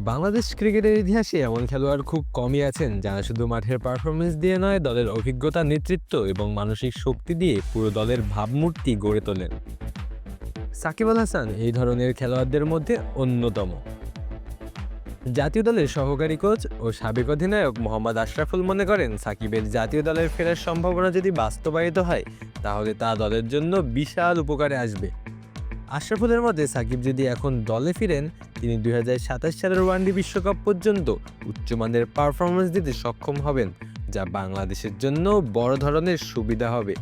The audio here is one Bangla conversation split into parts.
বাংলাদেশ ক্রিকেটের ইতিহাসে এমন খেলোয়াড় খুব কমই আছেন যারা শুধু মাঠের পারফরমেন্স দিয়ে নয়, দলের অভিজ্ঞতা, নেতৃত্ব এবং মানসিক শক্তি দিয়ে পুরো দলের ভাবমূর্তি গড়ে তোলেন। সাকিব আল হাসান এই ধরনের খেলোয়াড়দের মধ্যে অন্যতম। জাতীয় দলের সহকারী কোচ ও সাবেক অধিনায়ক মোহাম্মদ আশরাফুল মনে করেন, সাকিবের জাতীয় দলের ফেরার সম্ভাবনা যদি বাস্তবায়িত হয় তাহলে তা দলের জন্য বিশাল উপকারে আসবে। আশরাফুলের মতে, সাকিব যদি এখন দলে ফিরেন, তিনি 2027 সালের ওয়ানডে বিশ্বকাপ পর্যন্ত উচ্চমানের পারফরমেন্স দিতে সক্ষম হবেন, যা বাংলাদেশের জন্য বড় ধরনের সুবিধা হবে।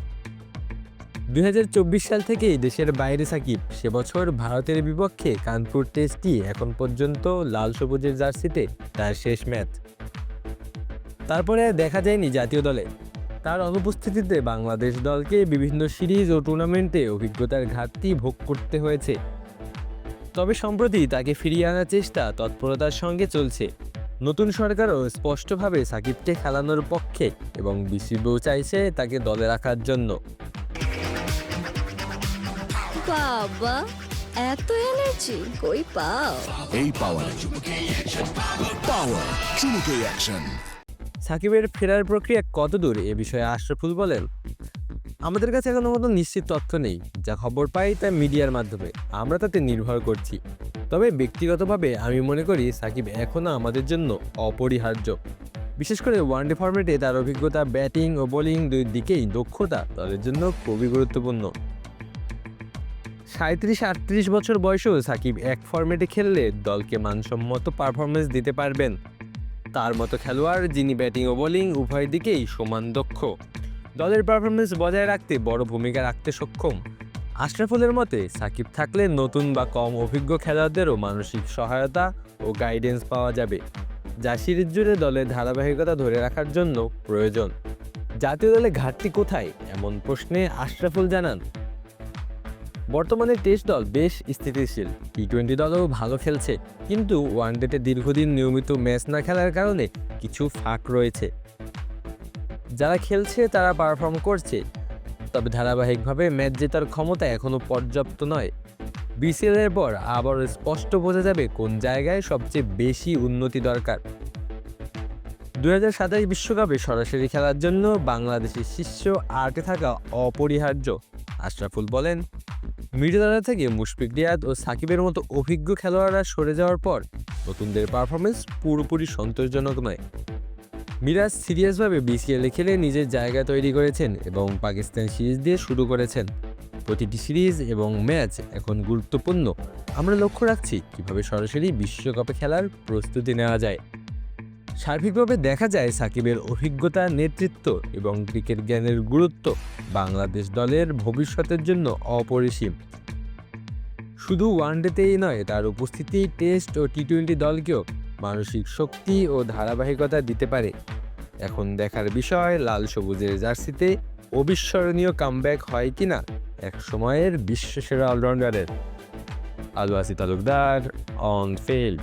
2024 সাল থেকেই দেশের বাইরে সাকিব। সে বছর ভারতের বিপক্ষে কানপুর টেস্টই এখন পর্যন্ত লাল সবুজের জার্সিতে তার শেষ ম্যাচ। তারপরে আর দেখা যায়নি জাতীয় দলে। তার অনুপস্থিতিতে বাংলাদেশ দলকে বিভিন্ন সিরিজ ও টুর্নামেন্টে অভিজ্ঞতার ঘাটতি ভোগ করতে হয়েছে। তবে সম্প্রতি তাকে ফিরিয়ে আনার চেষ্টা তৎপরতার সঙ্গে চলছে। নতুন সরকারও স্পষ্টভাবে সাকিবকে খেলানোর পক্ষে এবং বিসিবিও চাইছে তাকে দলে রাখার জন্য। বাবা, এত এনার্জি কই পাও? এই পাওয়ার চুমুকে অ্যাকশন। সাকিবের ফেরার প্রক্রিয়া কতদূর এ বিষয়ে আশরাফুল বলেন, আমাদের কাছে এখনো মতো নিশ্চিত তথ্য নেই। যা খবর পাই তা মিডিয়ার মাধ্যমে, আমরা তাতে নির্ভর করছি। তবে ব্যক্তিগতভাবে আমি মনে করি সাকিব এখনও আমাদের জন্য অপরিহার্য। বিশেষ করে ওয়ানডে ফরম্যাটে তার অভিজ্ঞতা, ব্যাটিং ও বোলিং দুই দিকেই দক্ষতা তাদের জন্য খুবই গুরুত্বপূর্ণ। 37-38 বছর বয়সেও সাকিব এক ফরম্যাটে খেললে দলকে মানসম্মত পারফরমেন্স দিতে পারবেন। তার মতো খেলোয়াড় যিনি ব্যাটিং ও বোলিং উভয় দিকেই সমান দক্ষ, দলের পারফরমেন্স বজায় রাখতে বড় ভূমিকা রাখতে সক্ষম। আশরাফুলের মতে, সাকিব থাকলে নতুন বা কম অভিজ্ঞ খেলোয়াড়দেরও মানসিক সহায়তা ও গাইডেন্স পাওয়া যাবে, যা সিরিজ জুড়ে দলের ধারাবাহিকতা ধরে রাখার জন্য প্রয়োজন। জাতীয় দলে ঘাটতি কোথায়, এমন প্রশ্নে আশরাফুল জানান, বর্তমানে টেস্ট দল বেশ স্থিতিশীল, টি-20 দলও ভালো খেলছে, কিন্তু ওয়ানডেতে দীর্ঘদিন নিয়মিত ম্যাচ না খেলার কারণে কিছু ফাঁক রয়েছে। যারা খেলছে তারা পারফর্ম করছে, তবে ধারাবাহিকভাবে ম্যাচ জেতার ক্ষমতা এখনও পর্যাপ্ত নয়। বিসিএল এর পর আবার স্পষ্ট বোঝা যাবে কোন জায়গায় সবচেয়ে বেশি উন্নতি দরকার। 2027 বিশ্বকাপে সরাসরি খেলার জন্য বাংলাদেশের শীর্ষ 8-এ থাকা অপরিহার্য। আশরাফুল বলেন, মিডলঅর্ডার থেকে মুশফিক রিয়াদ ও সাকিবের মতো অভিজ্ঞ খেলোয়াড়রা সরে যাওয়ার পর নতুনদের পারফরমেন্স পুরোপুরি সন্তোষজনক নয়। মিরাজ সিরিয়াসভাবে বিসিএলে খেলে নিজের জায়গা তৈরি করেছেন এবং পাকিস্তান সিরিজ দিয়ে শুরু করেছেন। প্রতিটি সিরিজ এবং ম্যাচ এখন গুরুত্বপূর্ণ। আমরা লক্ষ্য রাখছি কীভাবে সরাসরি বিশ্বকাপে খেলার প্রস্তুতি নেওয়া যায়। সার্বিকভাবে দেখা যায়, সাকিবের অভিজ্ঞতা, নেতৃত্ব এবং ক্রিকেট জ্ঞানের গুরুত্ব বাংলাদেশ দলের ভবিষ্যতের জন্য অপরিসীম। শুধু ওয়ানডেতেই নয়, তার উপস্থিতি টেস্ট ও টি-20 দলকেও মানসিক শক্তি ও ধারাবাহিকতা দিতে পারে। এখন দেখার বিষয়, লাল সবুজের জার্সিতে অবিস্মরণীয় কামব্যাক হয় কিনা এক সময়ের বিশ্বসেরা অলরাউন্ডারের। আলু আসি তালুকদার, অন ফিল্ড।